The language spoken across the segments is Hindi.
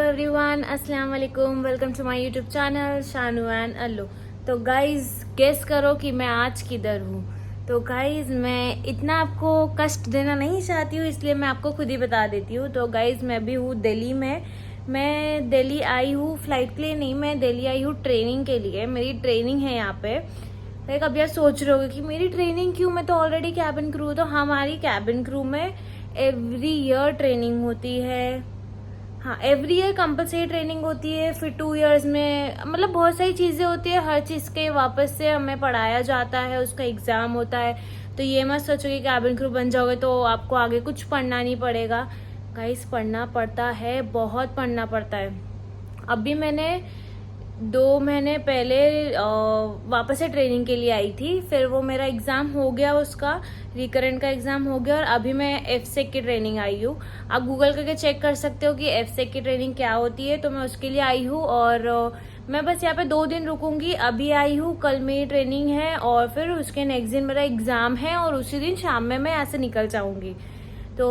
एवरीवन, अस्सलाम वालेकुम। Welcome to my YouTube channel Shanu and Allu. तो गाइज गेस करो कि मैं आज किधर हूँ। तो गाइज मैं इतना आपको कष्ट देना नहीं चाहती हूँ, इसलिए मैं आपको खुद ही बता देती हूँ। तो गाइज मैं भी हूँ दिल्ली में। मैं दिल्ली आई हूँ फ्लाइट के लिए नहीं, मैं दिल्ली आई हूँ ट्रेनिंग के लिए। मेरी ट्रेनिंग है यहाँ पे। लाइक अब यार सोच रहे होगे कि मेरी ट्रेनिंग क्यों, मैं तो ऑलरेडी कैबिन क्रू। तो हमारी कैबिन क्रू में एवरी ईयर ट्रेनिंग होती है। हाँ, एवरी ईयर कंपलसरी ट्रेनिंग होती है। फिर 2 इयर्स में मतलब बहुत सारी चीज़ें होती है। हर चीज़ के वापस से हमें पढ़ाया जाता है, उसका एग्ज़ाम होता है। तो ये मत सोचो कि कैबिन क्रू बन जाओगे तो आपको आगे कुछ पढ़ना नहीं पड़ेगा। गाइस पढ़ना पड़ता है, बहुत पढ़ना पड़ता है। अभी मैंने 2 महीने पहले वापस से ट्रेनिंग के लिए आई थी। फिर वो मेरा एग्ज़ाम हो गया, उसका रिकरेंट का एग्ज़ाम हो गया। और अभी मैं एफसेक की ट्रेनिंग आई हूँ। आप गूगल करके चेक कर सकते हो कि एफसेक की ट्रेनिंग क्या होती है। तो मैं उसके लिए आई हूँ और मैं बस यहाँ पे 2 दिन रुकूंगी। अभी आई हूँ, कल मेरी ट्रेनिंग है और फिर उसके नेक्स्ट दिन मेरा एग्ज़ाम है और उसी दिन शाम में मैं यहाँ से निकल जाऊँगी। तो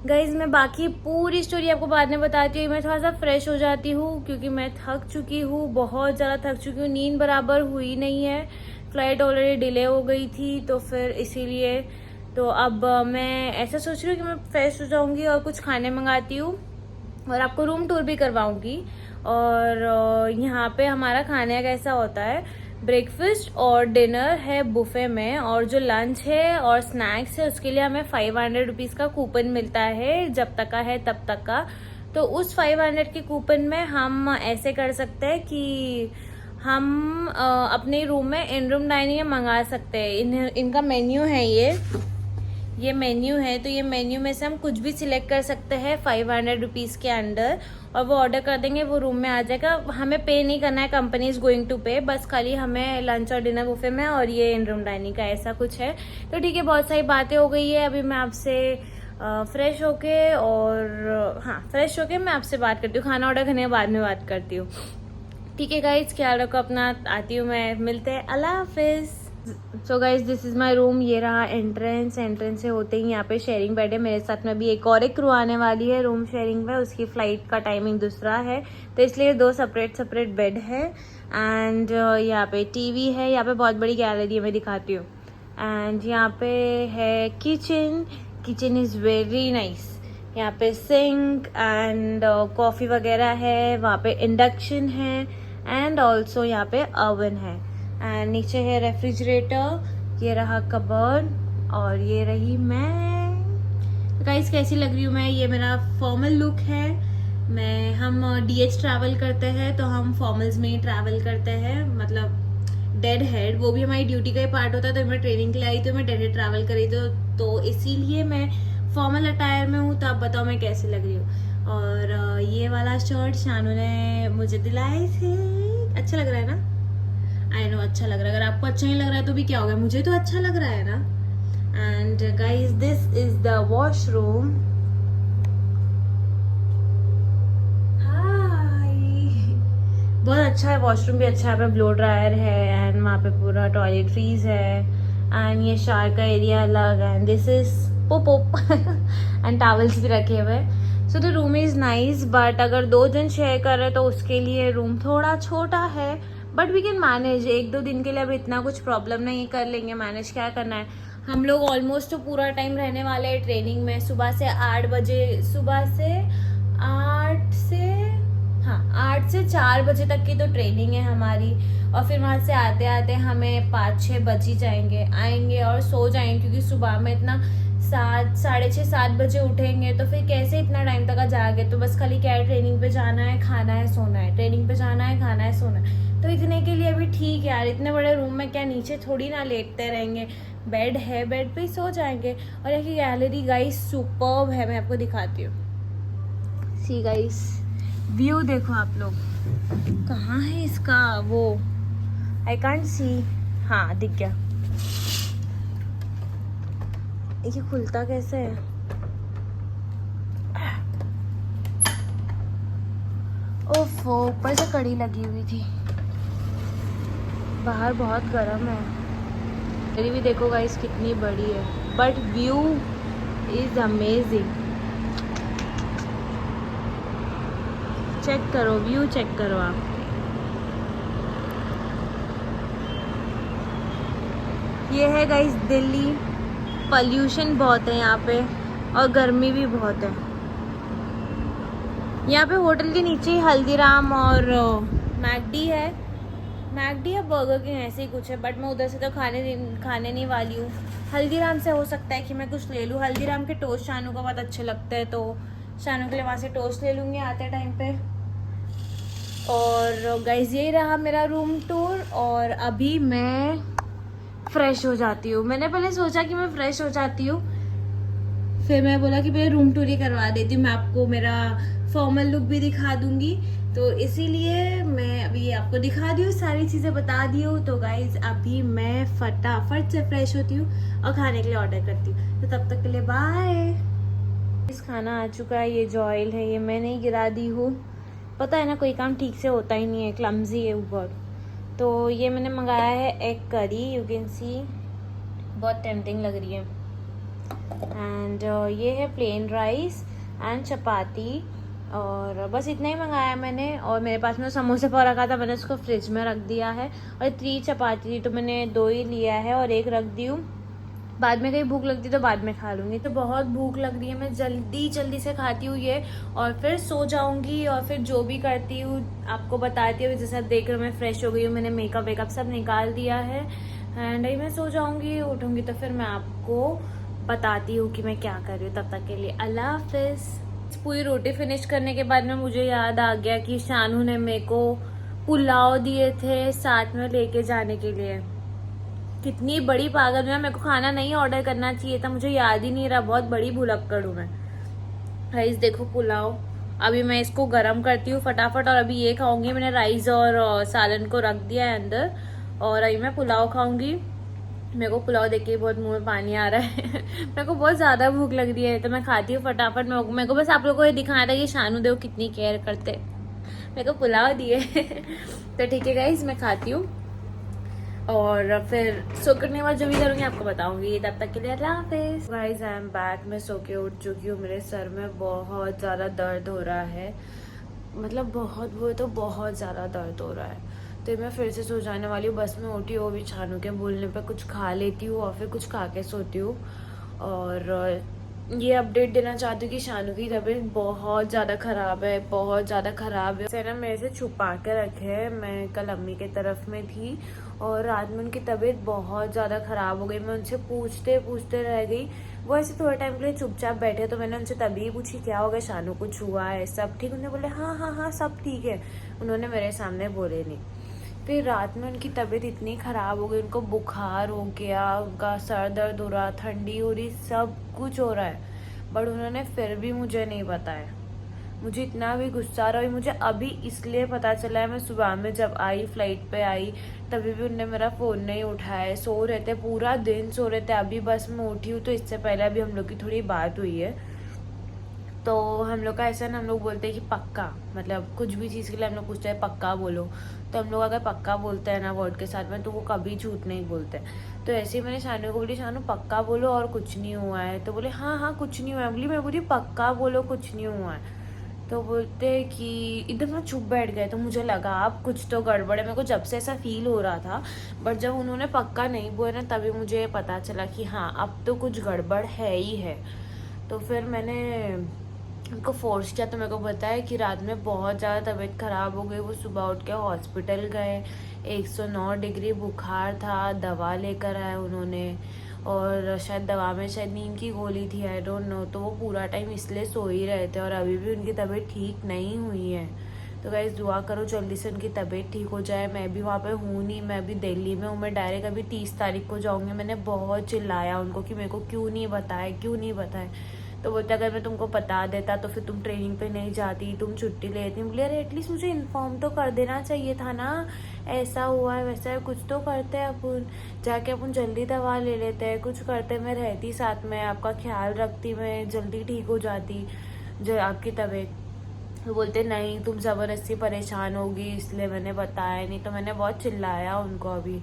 गाइज मैं बाकी पूरी स्टोरी आपको बाद में बताती हूँ। मैं थोड़ा सा फ्रेश हो जाती हूँ क्योंकि मैं थक चुकी हूँ, बहुत ज़्यादा थक चुकी हूँ। नींद बराबर हुई नहीं है, फ्लाइट ऑलरेडी डिले हो गई थी तो फिर इसीलिए। तो अब मैं ऐसा सोच रही हूँ कि मैं फ्रेश हो जाऊँगी और कुछ खाने मंगाती हूँ और आपको रूम टूर भी करवाऊँगी। और यहाँ पे हमारा खाने का कैसा होता है, ब्रेकफास्ट और डिनर है बुफे में, और जो लंच है और स्नैक्स है उसके लिए हमें 500 रुपीज़ का कूपन मिलता है, जब तक का है तब तक का। तो उस 500 के कूपन में हम ऐसे कर सकते हैं कि हम अपने रूम में इन रूम डाइनिंग में मंगा सकते हैं। इनका मेन्यू है, ये मेन्यू है। तो ये मेन्यू में से हम कुछ भी सिलेक्ट कर सकते हैं 500 रुपीज़ के अंडर, और वो ऑर्डर कर देंगे, वो रूम में आ जाएगा। हमें पे नहीं करना है, कंपनी इज गोइंग टू पे। बस खाली हमें लंच और डिनर बुफे में और ये इन रूम डाइनिंग का ऐसा कुछ है। तो ठीक है, बहुत सारी बातें हो गई है। अभी मैं आपसे फ्रेश होके फ्रेश होके मैं आपसे बात करती हूँ। खाना ऑर्डर करने के बाद में बात करती हूँ। ठीक है गाइज, ख्याल रखो अपना। आती हूँ मैं, मिलते हैं, अल्लाह हाफिज़। So guys this is my room. ये रहा एंट्रेंस से होते ही यहाँ पे शेयरिंग बेड है। मेरे साथ में भी एक क्रू आने वाली है रूम शेयरिंग में। उसकी फ़्लाइट का टाइमिंग दूसरा है तो इसलिए 2 सेपरेट बेड है। एंड यहाँ पे टीवी है, यहाँ पे बहुत बड़ी गैलरी है, मैं दिखाती हूँ। एंड यहाँ पे है किचन इज़ वेरी नाइस। यहाँ पे सिंक एंड कॉफ़ी वगैरह है। वहाँ पे इंडक्शन है एंड ऑल्सो यहाँ पे ओवन है। एंड नीचे है रेफ्रिजरेटर। ये रहा कबर्ड और ये रही मैं। तो गाइस कैसी लग रही हूँ मैं, ये मेरा फॉर्मल लुक है। हम DH ट्रैवल करते हैं तो हम फॉर्मल्स में ही ट्रैवल करते हैं, मतलब डेड हेड, वो भी हमारी ड्यूटी का ही पार्ट होता है। तो मैं ट्रेनिंग के लिए आई तो मैं डेड हेड ट्रैवल करी तो इसीलिए मैं फॉर्मल अटायर में हूँ। तो आप बताओ मैं कैसी लग रही हूँ। और ये वाला शर्ट शानू ने मुझे दिलाई थी। अच्छा लग रहा है ना? आई नो अच्छा लग रहा है। अगर आपको अच्छा नहीं लग रहा है तो भी क्या हो गया, मुझे तो अच्छा लग रहा है ना। And guys this is the washroom. हाय, बहुत अच्छा है, वॉशरूम भी अच्छा है। यहाँ पे ब्लो ड्रायर है एंड वहाँ पे पूरा टॉयलेटरीज है। एंड ये शार का एरिया अलग। And this is pope and towels भी रखे हुए। So the room is nice, but अगर 2 जन शेयर कर रहे तो उसके लिए रूम थोड़ा छोटा है। बट वी कैन मैनेज, 1-2 दिन के लिए अभी इतना कुछ प्रॉब्लम नहीं, कर लेंगे मैनेज। क्या करना है, हम लोग ऑलमोस्ट तो पूरा टाइम रहने वाले हैं ट्रेनिंग में। सुबह से 8 से 4 बजे तक की तो ट्रेनिंग है हमारी। और फिर वहाँ से आते आते हमें 5-6 बज ही आएंगे और सो जाएंगे, क्योंकि सुबह में इतना 7 बजे उठेंगे तो फिर कैसे इतना टाइम तक जागे। तो बस खाली क्या है, ट्रेनिंग पे जाना है, खाना है, सोना है, ट्रेनिंग पे जाना है, खाना है, सोना है। तो इतने के लिए अभी ठीक है यार। इतने बड़े रूम में क्या नीचे थोड़ी ना लेटते रहेंगे, बेड है, बेड पे ही सो जाएंगे। और यहाँ की गैलरी गाइस सुपर्ब है, मैं आपको दिखाती हूँ। सी गाइस, व्यू देखो आप लोग। कहाँ है इसका वो, आई कांट सी। हाँ दिख गया। ये खुलता कैसे है? ओफो, ऊपर से कड़ी लगी हुई थी। बाहर बहुत गर्म है। मेरी भी देखो गाइस कितनी बड़ी है, but view is amazing. Check करो, व्यू चेक करो आप। ये है गाइस दिल्ली। पॉल्यूशन बहुत है यहाँ पे और गर्मी भी बहुत है। यहाँ पे होटल के नीचे ही हल्दीराम और मैकडी है। मैकडी या बर्गर किंग ऐसे ही कुछ है, बट मैं उधर से तो खाने नहीं वाली हूँ। हल्दीराम से हो सकता है कि मैं कुछ ले लूँ। हल्दीराम के टोस्ट शानू को बहुत अच्छे लगते हैं, तो शानू के लिए वहाँ से टोस्ट ले लूँगी आते टाइम पे। और गाइस यही रहा मेरा रूम टूर, और अभी मैं फ्रेश हो जाती हूँ। मैंने पहले सोचा कि मैं फ्रेश हो जाती हूँ, फिर मैं बोला कि पहले रूम टूर ही करवा देती हूँ, मैं आपको मेरा फॉर्मल लुक भी दिखा दूंगी, तो इसीलिए मैं अभी आपको दिखा दी हूँ, सारी चीज़ें बता दी हूँ। तो गाइज अभी मैं फटाफट से फ्रेश होती हूँ और खाने के लिए ऑर्डर करती हूँ, तो तब तक के लिए बाय। इस खाना आ चुका है। ये जो ऑयल है ये मैं नहीं गिरा दी हूँ, पता है ना कोई काम ठीक से होता ही नहीं है, क्लमजी है ऊपर। तो ये मैंने मंगाया है egg curry, you can see, बहुत टेम्पटिंग लग रही है। एंड ये है प्लेन राइस एंड चपाती, और बस इतना ही मंगाया मैंने। और मेरे पास में समोसे पाव रखा था, मैंने उसको फ्रिज में रख दिया है। और 3 चपाती थी तो मैंने 2 ही लिया है और 1 रख दी हूँ, बाद में कहीं भूख लगती तो बाद में खा लूँगी। तो बहुत भूख लग रही है, मैं जल्दी से खाती हूँ ये, और फिर सो जाऊँगी। और फिर जो भी करती हूँ आपको बताती हूँ। जैसे आप देख रहे हो मैं फ्रेश हो गई हूँ, मैंने मेकअप वेकअप सब निकाल दिया है, एंड मैं सो जाऊँगी। उठूँगी तो फिर मैं आपको बताती हूँ कि मैं क्या कर रही हूँ। तब तक के लिए अल्लाह हाफिज़। पूरी रोटी फिनिश करने के बाद में मुझे याद आ गया कि शानू ने मेरे को पुलाव दिए थे साथ में लेके जाने के लिए। कितनी बड़ी पागल हूँ, मेरे को खाना नहीं ऑर्डर करना चाहिए था, मुझे याद ही नहीं रहा। बहुत बड़ी भुलक्कड़ हूँ मैं। राइस देखो पुलाव, अभी मैं इसको गरम करती हूँ फटाफट, और अभी ये खाऊंगी। मैंने राइस और सालन को रख दिया है अंदर, और अभी मैं पुलाव खाऊंगी। मेरे को पुलाव देख के बहुत मुंह में पानी आ रहा है मेरे को बहुत ज़्यादा भूख लग रही है, तो मैं खाती हूँ फटाफट। मेरे को बस आप लोगों को ये दिखाना था कि शानू देव कितनी केयर करते, मेरे को पुलाव दिए तो ठीक है गाइस, मैं खाती हूँ और फिर सो करने के बाद जो भी करूँगी आपको बताऊंगी। तब तक के लिए अल्लाह हाफिज़। Guys I am back. मैं सो के उठ चुकी हूँ। मेरे सर में बहुत ज़्यादा दर्द हो रहा है, मतलब बहुत ज़्यादा दर्द हो रहा है। तो मैं फिर से सो जाने वाली हूँ। बस में उठी हूँ, अभी छानू के बोलने पे कुछ खा लेती हूँ और फिर कुछ खा के सोती हूँ। और ये अपडेट देना चाहती हूँ कि शानू की तबीयत बहुत ज़्यादा ख़राब है, बहुत ज़्यादा ख़राब है। ना मेरे से छुपा के रखे है। मैं कल अम्मी के तरफ में थी और रात में उनकी तबीयत बहुत ज़्यादा ख़राब हो गई। मैं उनसे पूछते रह गई। वो ऐसे थोड़े टाइम के लिए चुपचाप बैठे, तो मैंने उनसे तभी पूछी क्या हो गया शानू, कुछ हुआ है, सब ठीक? उन्होंने बोले हाँ सब ठीक है। उन्होंने मेरे सामने बोले नहीं। फिर रात में उनकी तबीयत इतनी ख़राब हो गई, उनको बुखार हो गया, उनका सर दर्द हो रहा, ठंडी हो रही, सब कुछ हो रहा है, बट उन्होंने फिर भी मुझे नहीं बताया। मुझे इतना भी गुस्सा आ रहा है। मुझे अभी इसलिए पता चला है, मैं सुबह में जब आई, फ्लाइट पे आई, तभी भी उनने मेरा फ़ोन नहीं उठाया। सो रहे थे, पूरा दिन सो रहे थे। अभी बस मैं उठी हूँ, तो इससे पहले अभी हम लोग की थोड़ी बात हुई है। तो हम लोग का ऐसा ना, हम लोग बोलते हैं कि पक्का, मतलब कुछ भी चीज़ के लिए हम लोग पूछते हैं पक्का बोलो, तो हम लोग अगर पक्का बोलते हैं ना वर्ड के साथ में, तो वो कभी झूठ नहीं बोलते। तो ऐसे ही मैंने शानू को बोली शानू पक्का बोलो और कुछ नहीं हुआ है, तो बोले हाँ कुछ नहीं हुआ है। बोली मैं बोली पक्का बोलो कुछ नहीं हुआ है, तो बोलते कि एकदम ना चुप बैठ गए। तो मुझे लगा अब कुछ तो गड़बड़ है, मेरे को जब से ऐसा फील हो रहा था, बट जब उन्होंने पक्का नहीं बोला ना, तभी मुझे पता चला कि हाँ अब तो कुछ गड़बड़ है ही है। तो फिर मैंने उनको फोर्स किया, तो मेरे को बताया कि रात में बहुत ज़्यादा तबीयत ख़राब हो गई। वो सुबह उठ के हॉस्पिटल गए, 109 डिग्री बुखार था, दवा लेकर आए उन्होंने, और शायद दवा में शायद नींद की गोली थी, आई डोंट नो। तो वो पूरा टाइम इसलिए सो ही रहे थे, और अभी भी उनकी तबीयत ठीक नहीं हुई है। तो गाइस दुआ करो जल्दी से उनकी तबीयत ठीक हो जाए। मैं भी वहाँ पे हूँ नहीं, मैं अभी दिल्ली में हूँ। मैं डायरेक्ट अभी 30 तारीख को जाऊँगी। मैंने बहुत चिल्लाया उनको कि मेरे को क्यों नहीं बताए। तो बोलते अगर मैं तुमको बता देता तो फिर तुम ट्रेनिंग पे नहीं जाती, तुम छुट्टी लेती। बोले अरे एटलीस्ट मुझे इन्फॉर्म तो कर देना चाहिए था ना, ऐसा हुआ है वैसा है, कुछ तो करते हैं अपन, जाके अपन जल्दी दवा ले लेते हैं, कुछ करते। मैं रहती साथ में, आपका ख्याल रखती, मैं जल्दी ठीक हो जाती जो आपकी तबीयत। तो बोलते नहीं तुम ज़बरदस्ती परेशान होगी इसलिए मैंने बताया नहीं। तो मैंने बहुत चिल्लाया उनको अभी।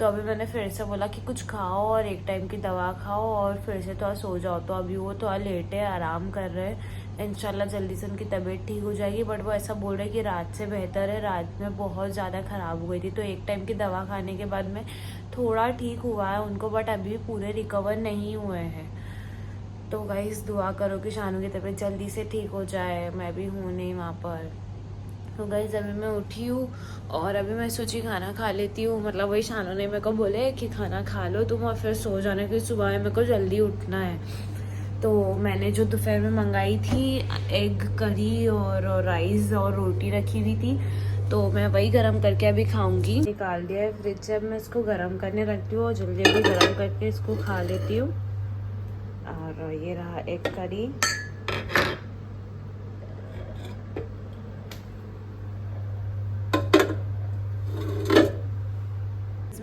तो अभी मैंने फिर से बोला कि कुछ खाओ और 1 टाइम की दवा खाओ और फिर से थोड़ा सो जाओ। तो अभी वो थोड़ा लेटे आराम कर रहे हैं, इंशाल्लाह जल्दी से उनकी तबीयत ठीक हो जाएगी। बट वो ऐसा बोल रहे कि रात से बेहतर है, रात में बहुत ज़्यादा ख़राब हो गई थी। तो एक टाइम की दवा खाने के बाद में थोड़ा ठीक हुआ है उनको, बट अभी भी पूरे रिकवर नहीं हुए हैं। तो गाइस दुआ करो कि शानू की तबीयत जल्दी से ठीक हो जाए, मैं भी हूँ नहीं वहाँ पर। तो गाइस अभी मैं उठी हूँ और अभी मैं सोची खाना खा लेती हूँ। मतलब वही शानू ने मेरे को बोले कि खाना खा लो तुम और फिर सो जाने, कि सुबह में मेरे को जल्दी उठना है। तो मैंने जो दोपहर में मंगाई थी एग करी और राइस और रोटी रखी हुई थी, तो मैं वही गरम करके अभी खाऊंगी। निकाल दिया है फ्रिज से, अब मैं इसको गरम करने रखती हूँ और जल्दी जल्दी गरम करके इसको खा लेती हूँ। और ये रहा एग करी।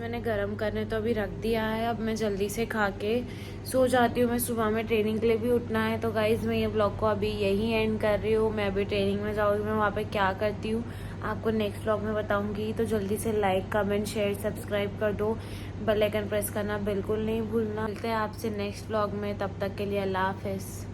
मैंने गरम करने तो अभी रख दिया है, अब मैं जल्दी से खा के सो जाती हूँ। मैं सुबह में ट्रेनिंग के लिए भी उठना है। तो गाइज़ मैं ये ब्लॉग को अभी यहीं एंड कर रही हूँ। मैं अभी ट्रेनिंग में जाऊँगी, मैं वहाँ पे क्या करती हूँ आपको नेक्स्ट ब्लॉग में बताऊँगी। तो जल्दी से लाइक कमेंट शेयर सब्सक्राइब कर दो, बेल आइकन प्रेस करना बिल्कुल नहीं भूलना। मिलते हैं आपसे नेक्स्ट ब्लॉग में, तब तक के लिए अल्लाह हाफिज़।